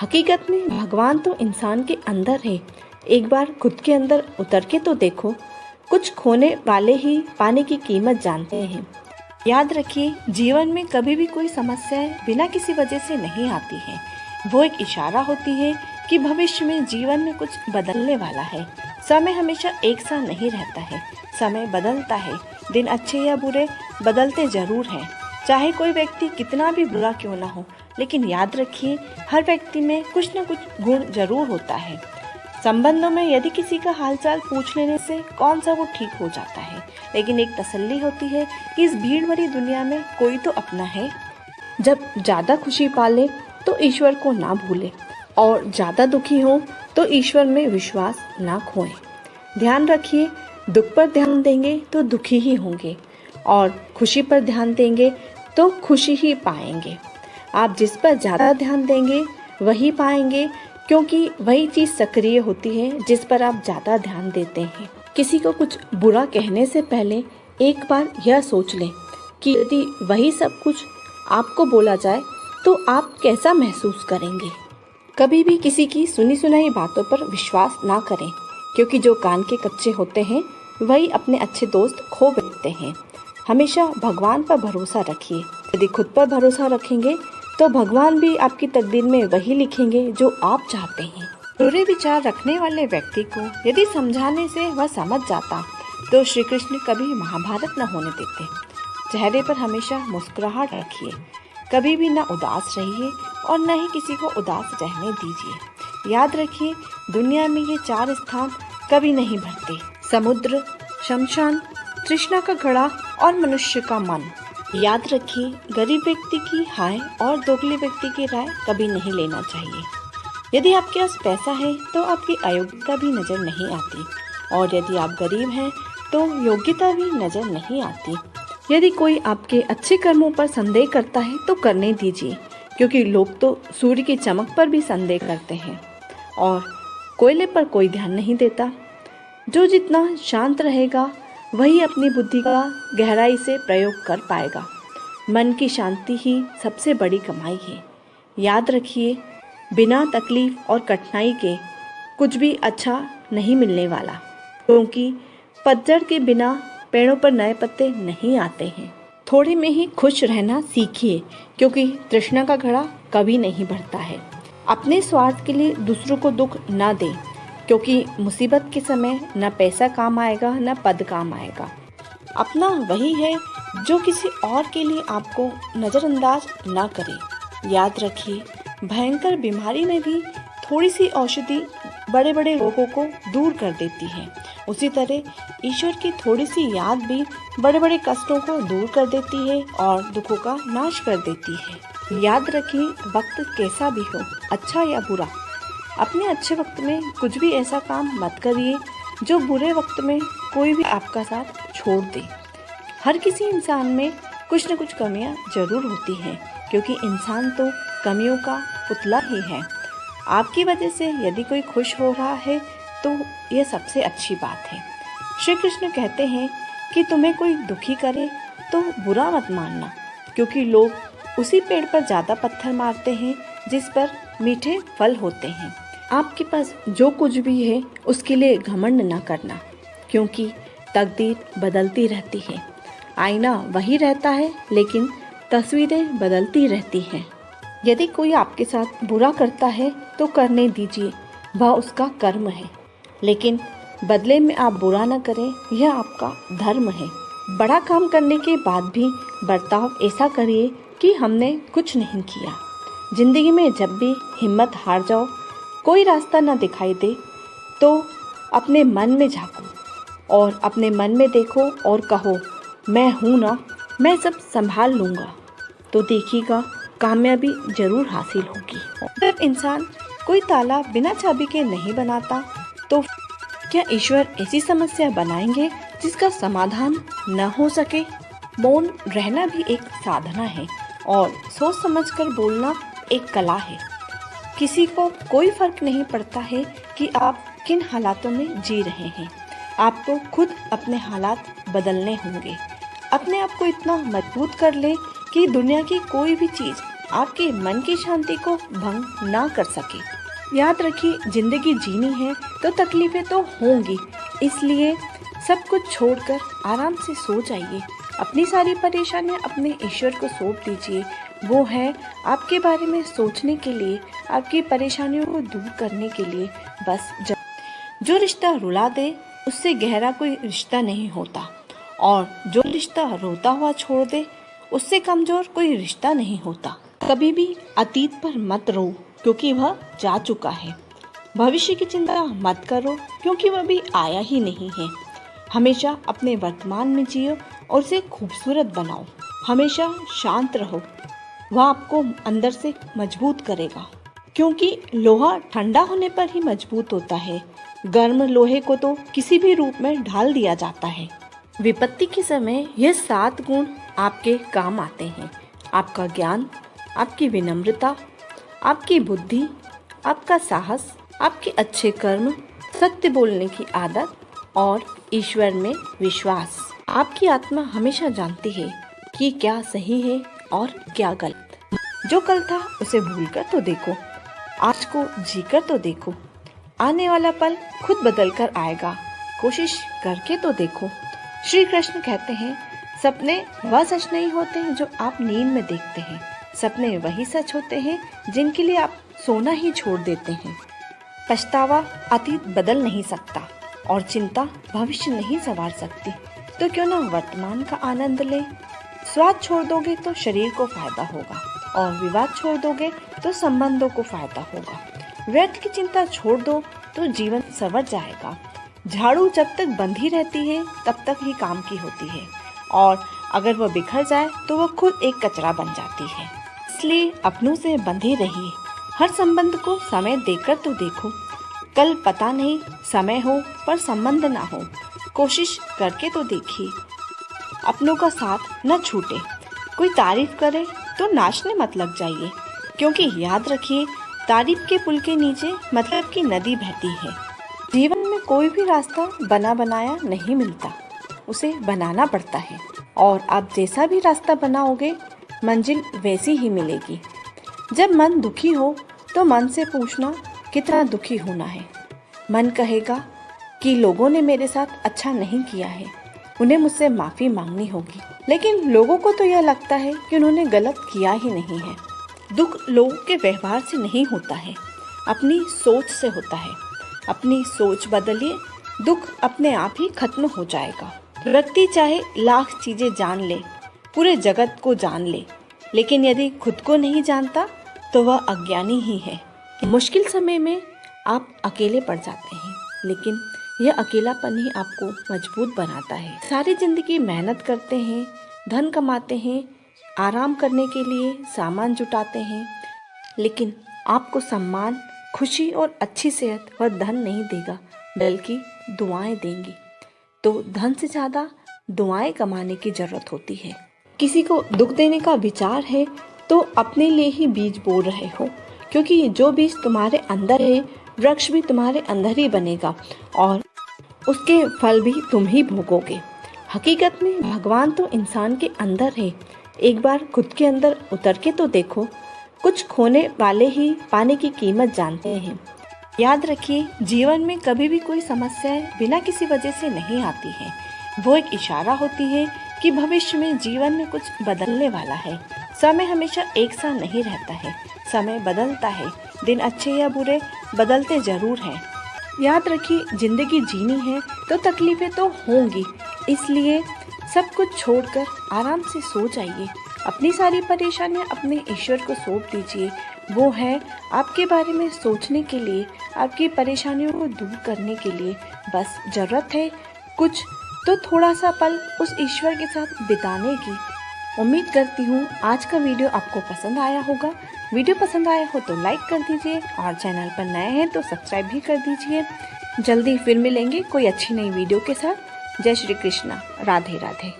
हकीकत में भगवान तो इंसान के अंदर है। एक बार खुद के अंदर उतर के तो देखो। कुछ खोने वाले ही पाने की कीमत जानते हैं। याद रखिए, जीवन में कभी भी कोई समस्याएं बिना किसी वजह से नहीं आती हैं। वो एक इशारा होती है कि भविष्य में जीवन में कुछ बदलने वाला है। समय हमेशा एक सा नहीं रहता है, समय बदलता है। दिन अच्छे या बुरे बदलते जरूर हैं, चाहे कोई व्यक्ति कितना भी बुरा क्यों ना हो। लेकिन याद रखिए, हर व्यक्ति में कुछ न कुछ गुण जरूर होता है। संबंधों में यदि किसी का हालचाल पूछ लेने से कौन सा वो ठीक हो जाता है, लेकिन एक तसल्ली होती है कि इस भीड़ भरी दुनिया में कोई तो अपना है। जब ज्यादा खुशी पाले तो ईश्वर को ना भूले, और ज्यादा दुखी हो तो ईश्वर में विश्वास ना खोएं। ध्यान रखिए, दुख पर ध्यान देंगे तो दुखी ही होंगे, और खुशी पर ध्यान देंगे तो खुशी ही पाएंगे। आप जिस पर ज्यादा ध्यान देंगे वही पाएंगे, क्योंकि वही चीज सक्रिय होती है जिस पर आप ज्यादा ध्यान देते हैं। किसी को कुछ बुरा कहने से पहले एक बार यह सोच लें कि यदि वही सब कुछ आपको बोला जाए तो आप कैसा महसूस करेंगे। कभी भी किसी की सुनी सुनाई बातों पर विश्वास ना करें, क्योंकि जो कान के कच्चे होते हैं वही अपने अच्छे दोस्त खो बैठते हैं। हमेशा भगवान पर भरोसा रखिए। यदि खुद पर भरोसा रखेंगे तो भगवान भी आपकी तकदीर में वही लिखेंगे जो आप चाहते हैं। बुरे विचार रखने वाले व्यक्ति को यदि समझाने से वह समझ जाता तो श्री कृष्ण कभी महाभारत न होने देते। चेहरे पर हमेशा मुस्कुराहट रखिए, कभी भी न उदास रहिए और न ही किसी को उदास रहने दीजिए। याद रखिए, दुनिया में ये 4 स्थान कभी नहीं भरते: समुद्र, शमशान, तृष्णा का घड़ा और मनुष्य का मन। याद रखिए, गरीब व्यक्ति की हाय और दोगले व्यक्ति की राय कभी नहीं लेना चाहिए। यदि आपके पास पैसा है तो आपकी अयोग्यता भी नजर नहीं आती, और यदि आप गरीब हैं तो योग्यता भी नजर नहीं आती। यदि कोई आपके अच्छे कर्मों पर संदेह करता है तो करने दीजिए, क्योंकि लोग तो सूर्य की चमक पर भी संदेह करते हैं और कोयले पर कोई ध्यान नहीं देता। जो जितना शांत रहेगा वही अपनी बुद्धि का गहराई से प्रयोग कर पाएगा। मन की शांति ही सबसे बड़ी कमाई है। याद रखिए, बिना तकलीफ और कठिनाई के कुछ भी अच्छा नहीं मिलने वाला, क्योंकि पतझड़ के बिना पेड़ों पर नए पत्ते नहीं आते हैं। थोड़े में ही खुश रहना सीखिए, क्योंकि तृष्णा का घड़ा कभी नहीं भरता है। अपने स्वार्थ के लिए दूसरों को दुख ना दें, क्योंकि मुसीबत के समय न पैसा काम आएगा न पद काम आएगा। अपना वही है जो किसी और के लिए आपको नज़रअंदाज ना करे। याद रखिए, भयंकर बीमारी में भी थोड़ी सी औषधि बड़े बड़े रोगों को दूर कर देती है। उसी तरह ईश्वर की थोड़ी सी याद भी बड़े बड़े कष्टों को दूर कर देती है और दुखों का नाश कर देती है। याद रखिए, वक्त कैसा भी हो, अच्छा या बुरा, अपने अच्छे वक्त में कुछ भी ऐसा काम मत करिए जो बुरे वक्त में कोई भी आपका साथ छोड़ दे। हर किसी इंसान में कुछ न कुछ कमियां जरूर होती हैं, क्योंकि इंसान तो कमियों का पुतला ही है। आपकी वजह से यदि कोई खुश हो रहा है तो यह सबसे अच्छी बात है। श्री कृष्ण कहते हैं कि तुम्हें कोई दुखी करे तो बुरा मत मानना, क्योंकि लोग उसी पेड़ पर ज्यादा पत्थर मारते हैं जिस पर मीठे फल होते हैं। आपके पास जो कुछ भी है उसके लिए घमंड ना करना, क्योंकि तकदीर बदलती रहती है। आईना वही रहता है, लेकिन तस्वीरें बदलती रहती हैं। यदि कोई आपके साथ बुरा करता है तो करने दीजिए, वह उसका कर्म है, लेकिन बदले में आप बुरा न करें, यह आपका धर्म है। बड़ा काम करने के बाद भी बर्ताव ऐसा करिए कि हमने कुछ नहीं किया। जिंदगी में जब भी हिम्मत हार जाओ, कोई रास्ता न दिखाई दे, तो अपने मन में झांको और अपने मन में देखो और कहो, मैं हूँ ना, मैं सब संभाल लूँगा। तो देखिएगा, कामयाबी जरूर हासिल होगी। जब इंसान कोई ताला बिना चाबी के नहीं बनाता, तो क्या ईश्वर ऐसी समस्या बनाएंगे जिसका समाधान न हो सके? मौन रहना भी एक साधना है, और सोच समझकर बोलना एक कला है। किसी को कोई फर्क नहीं पड़ता है कि आप किन हालातों में जी रहे हैं। आपको खुद अपने हालात बदलने होंगे। अपने आप को इतना मजबूत कर ले कि दुनिया की कोई भी चीज आपके मन की शांति को भंग ना कर सके। याद रखिए, जिंदगी जीनी है तो तकलीफें तो होंगी, इसलिए सब कुछ छोड़कर आराम से सो जाइए। अपनी सारी परेशानियां अपने ईश्वर को सौंप दीजिए। वो है आपके बारे में सोचने के लिए, आपकी परेशानियों को दूर करने के लिए। बस जो रिश्ता रुला दे उससे गहरा कोई रिश्ता नहीं होता, और जो रिश्ता रोता हुआ छोड़ दे उससे कमजोर कोई रिश्ता नहीं होता। कभी भी अतीत पर मत रो, क्योंकि वह जा चुका है। भविष्य की चिंता मत करो, क्योंकि वह भी आया ही नहीं है। हमेशा अपने वर्तमान में जियो और उसे खूबसूरत बनाओ। हमेशा शांत रहो, वह आपको अंदर से मजबूत करेगा, क्योंकि लोहा ठंडा होने पर ही मजबूत होता है। गर्म लोहे को तो किसी भी रूप में ढाल दिया जाता है। विपत्ति के समय यह 7 गुण आपके काम आते हैं: आपका ज्ञान, आपकी विनम्रता, आपकी बुद्धि, आपका साहस, आपके अच्छे कर्म, सत्य बोलने की आदत और ईश्वर में विश्वास। आपकी आत्मा हमेशा जानती है कि क्या सही है और क्या गलत। जो कल था उसे भूलकर तो देखो, आज को जीकर तो देखो। आने वाला पल खुद बदल कर आएगा, कोशिश करके तो देखो। श्री कृष्ण कहते हैं, सपने वह सच नहीं होते हैं जो आप नींद में देखते हैं। सपने वही सच होते हैं जिनके लिए आप सोना ही छोड़ देते हैं। पछतावा अतीत बदल नहीं सकता और चिंता भविष्य नहीं संवार सकती, तो क्यों ना वर्तमान का आनंद ले। स्वाद छोड़ दोगे तो शरीर को फायदा होगा, और विवाद छोड़ दोगे तो संबंधों को फायदा होगा। व्यर्थ की चिंता छोड़ दो तो जीवन संवर जाएगा। झाड़ू जब तक बंधी रहती है तब तक ही काम की होती है, और अगर वह बिखर जाए तो वह खुद एक कचरा बन जाती है। इसलिए अपनों से बंधे रहिए। हर संबंध को समय देकर तो देखो। कल पता नहीं, समय हो पर संबंध ना हो, कोशिश करके तो देखिए। अपनों का साथ न छूटे। कोई तारीफ करे तो नाचने मत लग जाइए, क्योंकि याद रखिए, तारीफ के पुल के नीचे मतलब की नदी बहती है। जीवन में कोई भी रास्ता बना बनाया नहीं मिलता, उसे बनाना पड़ता है, और आप जैसा भी रास्ता बनाओगे मंजिल वैसी ही मिलेगी। जब मन दुखी हो तो मन से पूछना कितना दुखी होना है। मन कहेगा कि लोगों ने मेरे साथ अच्छा नहीं किया है, उन्हें मुझसे माफ़ी मांगनी होगी। लेकिन लोगों को तो यह लगता है कि उन्होंने गलत किया ही नहीं है। दुख लोगों के व्यवहार से नहीं होता है, अपनी सोच से होता है। अपनी सोच बदलिए, दुख अपने आप ही खत्म हो जाएगा। व्यक्ति चाहे लाख चीजें जान ले, पूरे जगत को जान ले, लेकिन यदि खुद को नहीं जानता तो वह अज्ञानी ही है। मुश्किल समय में आप अकेले पड़ जाते हैं, लेकिन यह अकेलापन ही आपको मजबूत बनाता है। सारी जिंदगी मेहनत करते हैं, धन कमाते हैं, आराम करने के लिए सामान जुटाते हैं, लेकिन आपको सम्मान, खुशी और अच्छी सेहत वह धन नहीं देगा, बल्कि दुआएं देंगी। तो धन से ज़्यादा दुआएं कमाने की जरूरत होती है। किसी को दुख देने का विचार है तो अपने लिए ही बीज बो रहे हो, क्योंकि जो बीज तुम्हारे अंदर है वृक्ष भी तुम्हारे अंदर ही बनेगा, और उसके फल भी तुम ही भोगोगे। हकीकत में भगवान तो इंसान के अंदर है। एक बार खुद के अंदर उतर के तो देखो। कुछ खोने वाले ही पाने की कीमत जानते हैं। याद रखिए, जीवन में कभी भी कोई समस्याएं बिना किसी वजह से नहीं आती है। वो एक इशारा होती है कि भविष्य में जीवन में कुछ बदलने वाला है। समय हमेशा एक सा नहीं रहता है, समय बदलता है। दिन अच्छे या बुरे बदलते जरूर हैं। याद रखिए, जिंदगी जीनी है तो तकलीफें तो होंगी, इसलिए सब कुछ छोड़कर आराम से सो जाइए। अपनी सारी परेशानियां अपने ईश्वर को सौंप दीजिए। वो है आपके बारे में सोचने के लिए, आपकी परेशानियों को दूर करने के लिए। बस जरूरत है कुछ तो थोड़ा सा पल उस ईश्वर के साथ बिताने की। उम्मीद करती हूँ आज का वीडियो आपको पसंद आया होगा। वीडियो पसंद आया हो तो लाइक कर दीजिए, और चैनल पर नए हैं तो सब्सक्राइब भी कर दीजिए। जल्दी फिर मिलेंगे कोई अच्छी नई वीडियो के साथ। जय श्री कृष्णा, राधे राधे।